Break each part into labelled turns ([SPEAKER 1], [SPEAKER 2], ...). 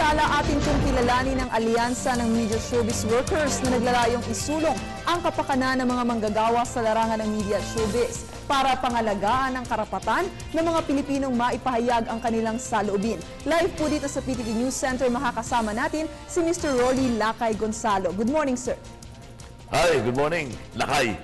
[SPEAKER 1] Samantala, atin pong kilalanin ang alyansa ng media showbiz workers na naglalayong isulong ang kapakanan ng mga manggagawa sa larangan ng media at showbiz para pangalagaan ang karapatan ng mga Pilipinong maipahayag ang kanilang saloobin. Live po dito sa PTV News Center, makakasama natin si Mr. Rolly Lakay Gonzalo. Good morning, sir.
[SPEAKER 2] Hi, good morning. Lakay.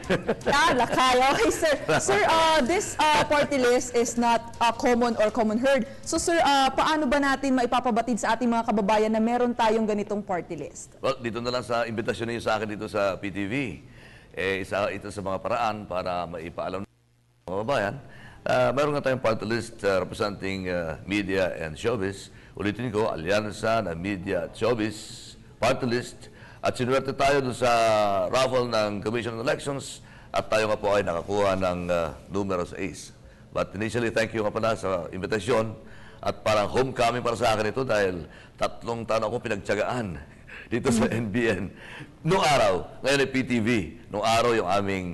[SPEAKER 1] Lakay. Okay, sir. Sir, this party list is not common or common heard. So, sir, paano ba natin maipapabatid sa ating mga kababayan na meron tayong ganitong party list?
[SPEAKER 2] Well, dito na lang sa imbitasyon niyo sa akin dito sa PTV. Ito sa mga paraan para maipaalam ng mga kababayan. Meron nga tayong party list representing media and showbiz. Ulitin ko, alyansa ng media at showbiz party list. At sinuwerte tayo doon sa raffle ng Commission on Elections at tayo nga po ay nakakuha ng numero 6. But initially, thank you nga pala sa invitasyon at parang homecoming para sa akin ito dahil 3 taon ako pinagtiyagaan dito sa NBN. Noong araw, ngayon ay PTV. Noong araw yung aming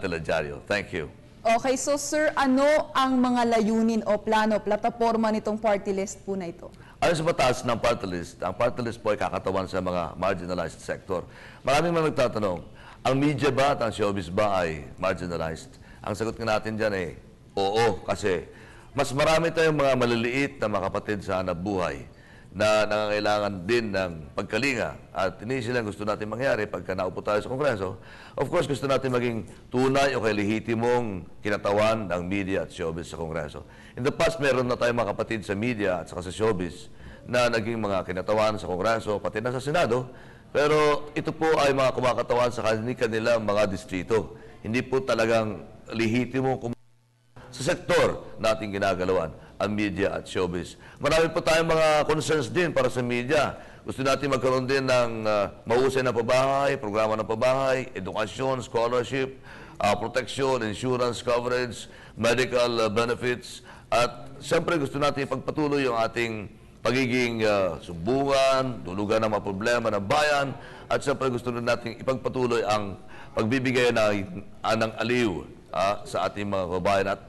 [SPEAKER 2] teledyaryo. Thank you.
[SPEAKER 1] Okay, so sir, ano ang mga layunin o plano, plataforma nitong party list po na ito?
[SPEAKER 2] Ayon sa batas ng party list, ang party list po ay kakatawan sa mga marginalized sector. Maraming mga nagtatanong, ang media ba at ang showbiz ba ay marginalized? Ang sagot nga natin dyan ay oo, kasi mas marami tayong mga maliliit na mga kapatid sa hanap buhay na nangangailangan din ng pagkalinga. At initially ang gusto natin mangyari pagka naupo tayo sa Kongreso, of course gusto natin maging tunay o kay lehitimong kinatawan ng media at showbiz sa Kongreso. In the past, meron na tayong mga kapatid sa media at saka sa showbiz na naging mga kinatawan sa Kongreso, pati na sa Senado. Pero ito po ay mga kumakatawan sa kanilang mga distrito. Hindi po talagang lehitimong sa sektor nating ginagalawan ang media at showbiz. Marami po tayong mga concerns din para sa media. Gusto natin magkaroon din ng mahusay na pabahay, programa ng pabahay, edukasyon, scholarship, protection, insurance coverage, medical benefits. At siyempre gusto natin ipagpatuloy yung ating pagiging sumbungan, tulugan ng mga problema ng bayan. At siyempre gusto natin ipagpatuloy ang pagbibigay ng aliw sa ating mga kababayan. At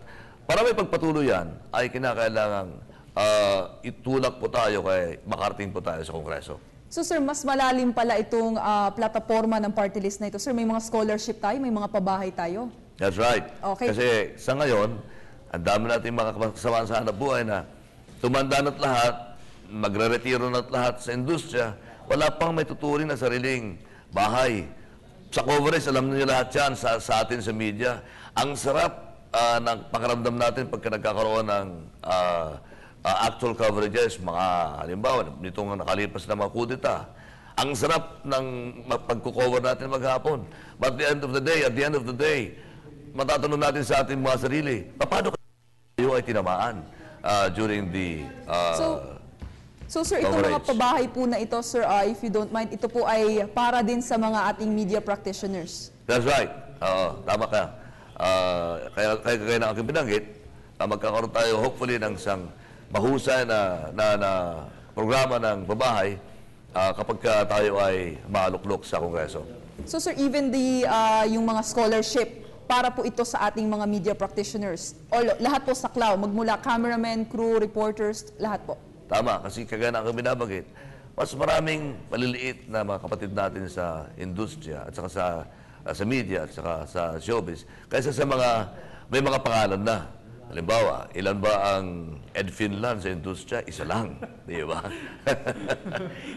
[SPEAKER 2] para may pagpatuloy yan, ay kinakailangang itulak po tayo kay makarating po tayo sa Kongreso.
[SPEAKER 1] So sir, mas malalim pala itong plataforma ng party list na ito. Sir, may mga scholarship tayo, may mga pabahay tayo.
[SPEAKER 2] That's right.
[SPEAKER 1] Okay.
[SPEAKER 2] Kasi sa ngayon, ang dami natin mga kasamaan sa hanap buhay na tumanda na't lahat, magre-retiro na't lahat sa industriya, wala pang may tuturing na sariling bahay. Sa coverage, alam niyo lahat yan sa atin sa media. Ang sarap ng pakiramdam natin pagka nagkakaroon ng actual coverages, mga halimbawa, nitong nakalipas na mga kudeta. Ang sarap ng pagkukover natin maghapon. But at the end of the day, matatanong natin sa ating mga sarili, paano kayo ay tinamaan during the
[SPEAKER 1] So sir, itong mga pabahay po na ito, sir, if you don't mind, ito po ay para din sa mga ating media practitioners.
[SPEAKER 2] That's right. Tama ka. Kaya na aking binanggit, magkakaroon tayo hopefully ng isang mahusay na programa ng pabahay kapag tayo ay maluklok sa Kongreso.
[SPEAKER 1] So sir, even yung mga scholarship para po ito sa ating mga media practitioners, o lahat po sa CLAW, magmula cameramen, crew, reporters, lahat po.
[SPEAKER 2] Tama, kasi kagaya na aking binabanggit, mas maraming maliliit na mga kapatid natin sa industriya at saka sa media at saka sa showbiz, kaysa sa mga may mga pangalan na. Halimbawa, ilan ba ang Ed Finland sa industriya? Isa lang, di ba?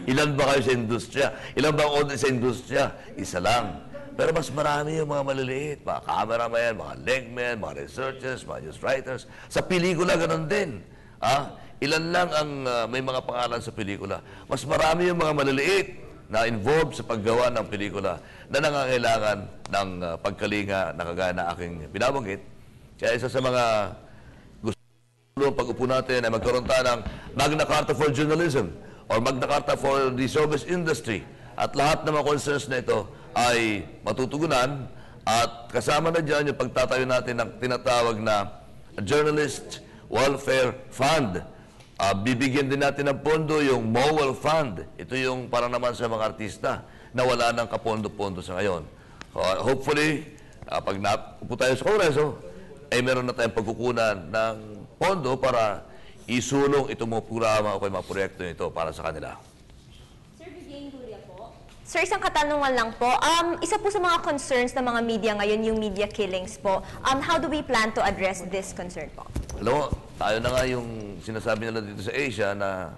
[SPEAKER 2] Ilan ba kayo sa industriya? Ilan ba ang audience sa industriya? Isa lang. Pero mas marami yung mga maliliit, mga cameraman, mga legmen, mga researchers, mga news writers. Sa pelikula, ganun din. Ilan lang ang may mga pangalan sa pelikula. Mas marami yung mga maliliit na involved sa paggawa ng pelikula na nangangailangan ng pagkalinga na kagaya na aking binabanggit. Kaya isa sa mga gusto pag-upo natin ay magkaroon tayo ng Magna Carta for Journalism or Magna Carta for the Showbiz Industry. At lahat ng mga concerns na ito ay matutugunan at kasama na dyan yung pagtatayo natin ng tinatawag na Journalist Welfare Fund. Bibigyan din natin ng pondo yung MOWEL Fund. Ito yung para naman sa mga artista na wala ng kapondo-pondo sa ngayon. Hopefully, pag naupo tayo sa Kongreso, ay meron na tayong pagkukunan ng pondo para isulong itong mga programa o kaya mga proyekto nito para sa kanila.
[SPEAKER 3] Sir Vivian Guria po. Sir, isang katanungan lang po. Isa po sa mga concerns ng mga media ngayon, yung media killings po. How do we plan to address this concern po?
[SPEAKER 2] Alam mo, tayo na nga yung sinasabi nila dito sa Asia na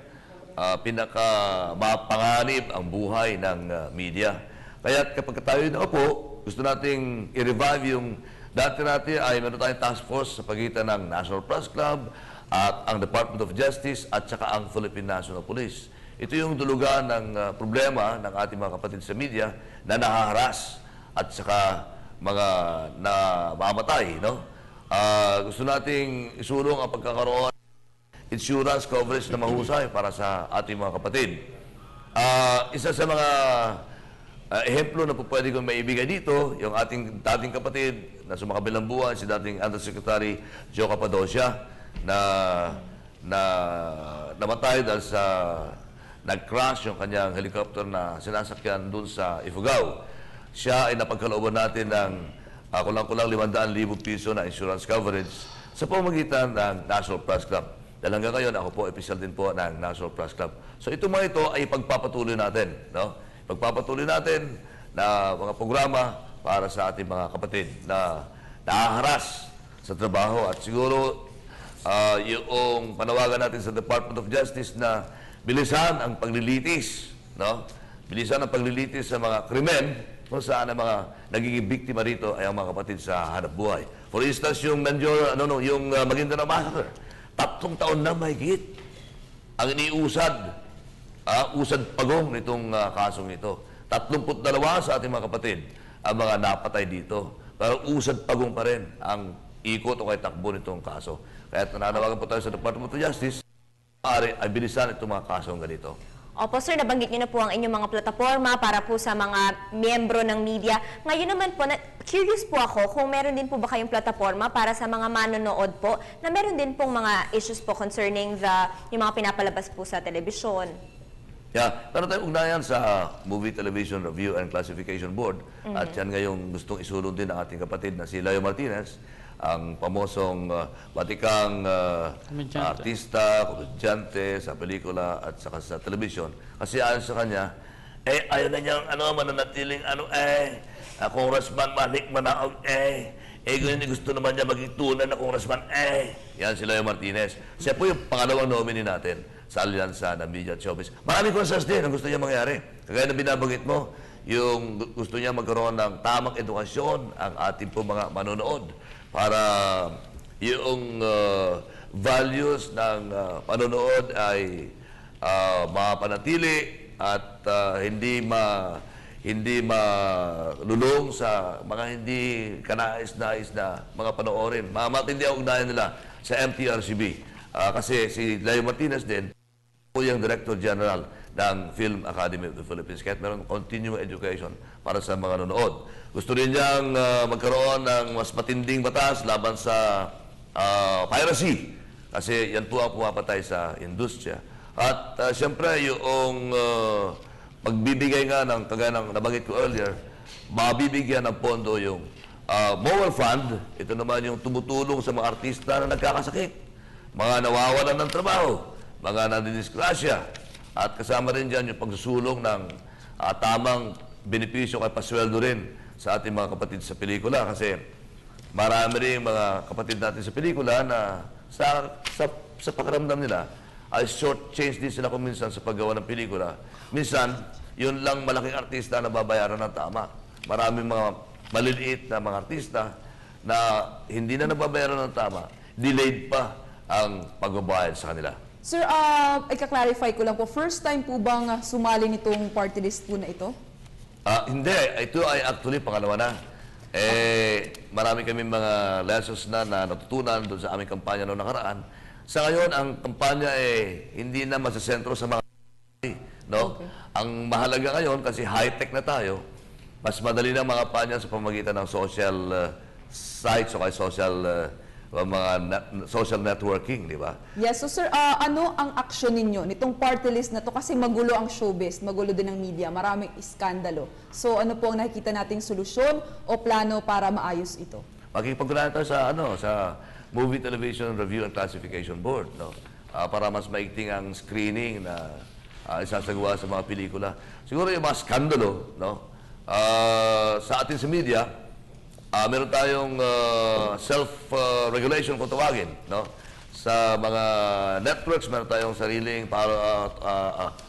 [SPEAKER 2] pinaka-mapanganib ang buhay ng media. Kaya kapag tayo naupo, gusto nating i-revive yung dati natin ay meron tayong task force sa pagitan ng National Press Club at ang Department of Justice at saka ang Philippine National Police. Ito yung dulugan ng problema ng ating mga kapatid sa media na nahaharas at saka mga namamatay, no? Gusto nating isulong ang pagkakaroon insurance coverage na mahusay para sa ating mga kapatid. Isa sa mga ehemplo na po pwede kong maibigay dito, yung ating dating kapatid na sumakabilang buwan, si dating Undersecretary Joe Cappadocia, na namatay dahil sa nag-crash yung kanyang helicopter na sinasakyan dun sa Ifugao. Siya ay napagkalooban natin ng kulang-kulang 500,000 piso na insurance coverage sa pamamagitan ng National Press Club. Dahil hanggang ngayon, ako po, official din po ng National Press Club. So ito mga ito ay pagpapatuloy natin, no? Pagpapatuloy natin na mga programa para sa ating mga kapatid na nahaharas sa trabaho at siguro yung panawagan natin sa Department of Justice na bilisan ang paglilitis, no? Bilisan ang paglilitis sa mga krimen kung saan ang mga nagiging biktima rito ay ang mga kapatid sa hanap buhay. For instance, yung yung Maguindanao Massacre, 3 taon na mahigit ang iniusad, usad pagong nitong kasong ito. 32 sa ating mga kapatid ang mga napatay dito. Pero usad pagong pa rin ang ikot o kay takbo nitong kaso. Kaya nananawagan po tayo sa Department of Justice, ay bilisan itong mga kasong ganito.
[SPEAKER 3] Opo, sir, nabanggit niyo na po ang inyong mga plataforma para po sa mga miyembro ng media. Ngayon naman po, curious po ako kung meron din po ba kayong plataforma para sa mga manonood po na meron din pong mga issues po concerning yung mga pinapalabas po sa telebisyon.
[SPEAKER 2] Yeah, meron tayong ugnayan sa Movie Television Review and Classification Board. At yan ngayong gustong isulong din ng ating kapatid na si Leo Martinez, ang pamosong batikang artista, komedyante sa pelikula at saka sa television. Kasi ayon sa kanya, ayaw na niyang mananatiling Congressman Malik Manaog, ganyan gusto naman niya maging tunay na Congressman, Yan si Leo Martinez. Siya po yung pangalawang nominee natin sa alyansa ng Media at Showbiz. Maraming concerns din ang gusto niya mangyari. Kagaya na binabanggit mo, yung gusto niya magkaroon ng tamang edukasyon ang ating po mga manonood para yung values ng panonood ay mapanatili at hindi malulong sa mga hindi kanais-nais na mga panoorin. Matindi ang ugnayan nila sa MTRCB. Kasi si Leo Martinez din po yung Director General ng Film Academy of the Philippines. Kaya meron continuing education para sa mga nanonood. Gusto rin niyang magkaroon ng mas matinding batas laban sa piracy. Kasi yan po ang pumapatay sa industriya. At siyempre, yung magbibigay nga ng, kagaya ng nabanggit ko earlier, mabibigyan ng pondo yung Mobile Fund. Ito naman yung tumutulong sa mga artista na nagkakasakit, mga nawawalan ng trabaho, mga nadidisgrasya. At kasama rin dyan yung pagsusulong ng tamang benepisyo kay pasweldo rin sa ating mga kapatid sa pelikula. Kasi marami rin mga kapatid natin sa pelikula na sa pakiramdam nila ay short change din sila kung minsan sa paggawa ng pelikula. Minsan, yun lang malaking artista na babayaran ng tama. Maraming mga maliliit na mga artista na hindi na nababayaran ng tama, delayed pa ang pagbabayad sa kanila.
[SPEAKER 1] Sir, ika-clarify ko lang po, first time po bang sumali nitong party list po na ito?
[SPEAKER 2] Hindi. Ito ay actually pangalawa na. Marami kami mga lessons na natutunan doon sa aming kampanya noong nakaraan. Sa ngayon, ang kampanya hindi na masasentro sa mga no? Okay. Ang mahalaga ngayon, kasi high-tech na tayo, mas madali na mga kampanya sa pamamagitan ng social sites o kay social networking, di ba?
[SPEAKER 1] Yes. So sir, ano ang aksyon ninyo nitong party list na to? Kasi magulo ang showbiz, magulo din ang media, maraming iskandalo. So ano po ang nakikita nating solusyon o plano para maayos ito? Makikipagkunayan
[SPEAKER 2] tayo sa Movie Television Review and Classification Board, no? para mas maigting ang screening na isasagawa sa mga pelikula. Siguro yung mga skandalo, no? Sa atin sa media, meron tayong self-regulation kung tawagin, no? Sa mga networks, meron tayong sariling para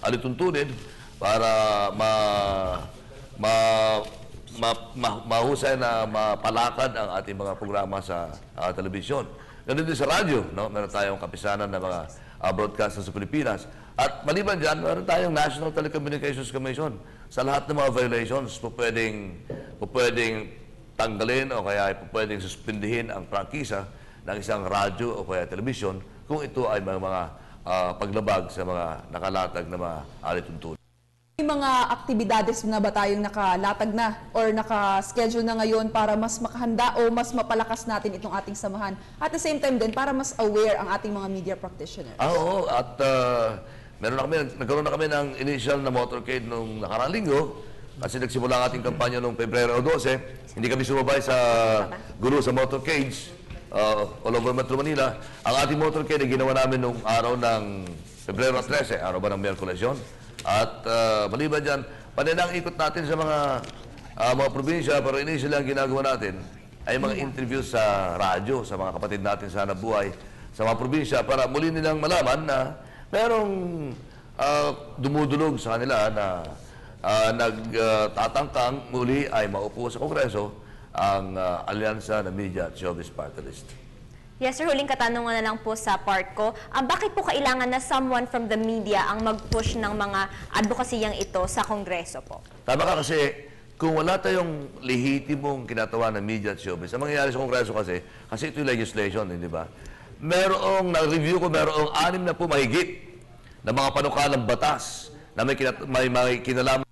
[SPEAKER 2] alituntunin para mahusay na mapalakad ang ating mga programa sa telebisyon. Ganun din sa radyo, no? Meron tayong kapisanan ng mga broadcaster sa Pilipinas. At maliban dyan, meron tayong National Telecommunications Commission. Sa lahat ng mga violations, pwedeng tanggalin o kaya pwedeng suspindihin ang prangkisa ng isang radyo o kaya telebisyon kung ito ay mga paglabag sa mga nakalatag na mga alituntunin.
[SPEAKER 1] May mga aktibidades na ba tayong nakalatag na or naka-schedule na ngayon para mas makahanda o mas mapalakas natin itong ating samahan? At the same time din, para mas aware ang ating mga media practitioners.
[SPEAKER 2] Oo, at nagkaroon na kami ng initial na motorcade nung nakaraang linggo kasi nagsimula ang ating kampanya noong Pebrero 12. Hindi kami sumabay sa guru sa motorcades all over Metro Manila. Ang ating motorcade ay ginawa namin nung araw ng Pebrero 13, araw ba ng Miyerkules yun? At maliban dyan, paninang ikot natin sa mga probinsya, pero initially ang ginagawa natin ay mga interview sa radyo, sa mga kapatid natin sa hanapbuhay, sa mga probinsya, para muli nilang malaman na merong dumudulog sa kanila na nagtatangkang muli ay maupo sa Kongreso ang alyansa ng Media at Showbiz Party List.
[SPEAKER 3] Yes, sir. Huling katanungan na lang po sa part ko. Bakit po kailangan na someone from the media ang mag-push ng mga advokasiyang ito sa Kongreso po?
[SPEAKER 2] Tama ka kasi, kung wala tayong lehitimong kinatawa ng media at showbiz, ang mangyayari sa Kongreso kasi ito yung legislation, hindi ba? Na-review ko, merong 6 na po mahigit na mga panukalang batas na may kinalaman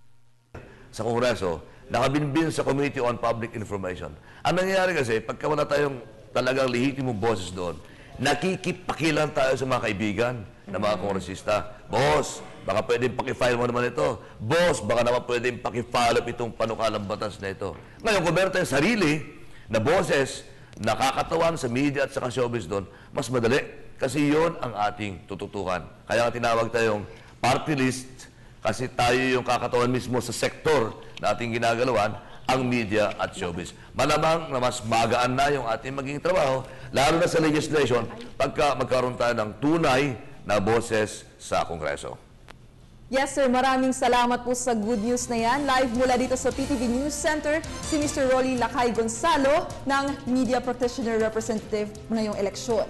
[SPEAKER 2] sa Kongreso, nakabinbin sa Committee on Public Information. Ang nangyayari kasi, pagka wala tayong talagang lehitimong boses doon, nakikipakilan tayo sa mga kaibigan na mga kongresista. Boss, baka pwedeng pakifile mo naman ito. Boss, baka naman pwedeng pakifile up itong panukalang batas na ito. Ngayon, kung meron tayong sarili na boses, nakakatawan sa media at sa showbiz doon, mas madali. Kasi yon ang ating tututukan. Kaya tinawag tayong party list, kasi tayo yung kakatawan mismo sa sektor na ating ginagalawan, ang media at showbiz. Malamang na mas magaan na yung ating maging trabaho, lalo na sa legislation, pagka magkaroon tayo ng tunay na boses sa Kongreso.
[SPEAKER 1] Yes, sir. Maraming salamat po sa good news na yan. Live mula dito sa PTV News Center, si Mr. Rolly Lakay Gonzalo ng Media Practitioner Representative ngayong eleksyon.